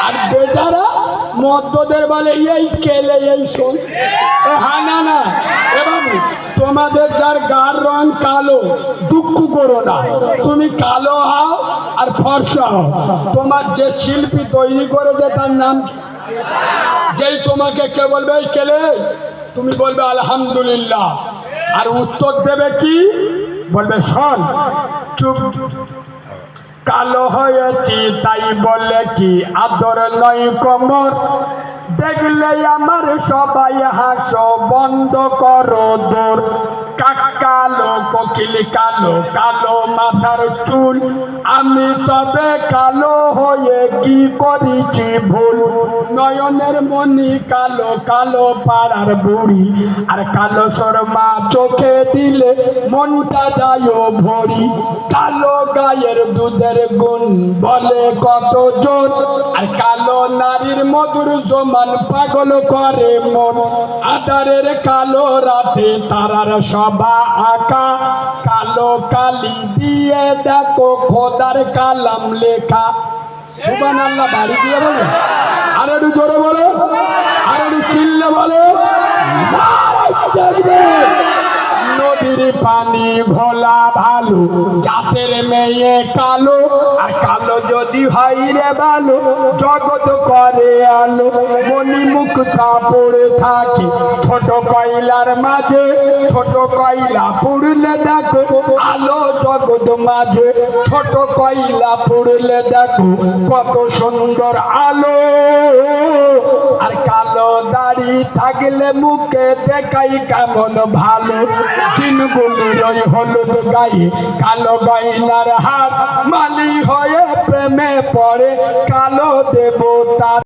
আর বেটারা মদ্যদের বলে এই কেলে এই শোন। হ্যাঁ না না এবার তোমাদের যার গার রং কালো দুঃখ করো না, তুমি কালো হও আর ফর্সা হও। তোমার যে শিল্পী তৈরি করেছে তার নাম, যেই তোমাকে কে বলবে এই কেলে, তুমি বলবে আলহামদুলিল্লাহ। আর উত্তর দেবে কি? বলবে শোন চুপ, কালো হয়েছি তাই বলে কি আদর নয় কোমর, দেখলে আমার সবাই হাসো বন্ধ করো দূর। কালো কোকিল কালো, কালো মাথার চুল, আমি তবে কালো হয়ে কি করেছি ভুল। নয়নের মনি কালো, কালো পাড়ার বুড়ি, আর কালো শর্মা চোখে দিলে মনটা যায় ভরি। কালো গায়ের দুধের গুণ বলে কত জোর, আর কালো নারীর মধুর সমান পাগল করে মন। আধারের কালো রাতে তারার সভা আঁকা, কালো কালি দিয়ে দেখো খোদার কালাম লেখা। সুবহানাল্লাহ বাড়ি দিয়ে বলে, আর একটু জোরে বলো, আর একটু চিল্লে বলো। নদীর পানি ভোলা ভালো, জাতের মেয়ে কালো, আর কালো যদি হয় রে ভালো জগৎ করে আলো। মণিমুক্তা পড়ে থাকে ছোট কয়লার মাঝে, ছোট কয়লা পুড়লে দেখো আলো জগৎ মাঝে। ছোট কয়লা পুড়লে দেখো কত সুন্দর আলো, আর কালো দাড়ি থাকলে মুখে দেখাই কেমন ভালো। চিনগুলির ওই হলুদ গায়ে কালো গয়নার হাত, মালি হয়ে প্রেমে পড়ে কালো দেবতা।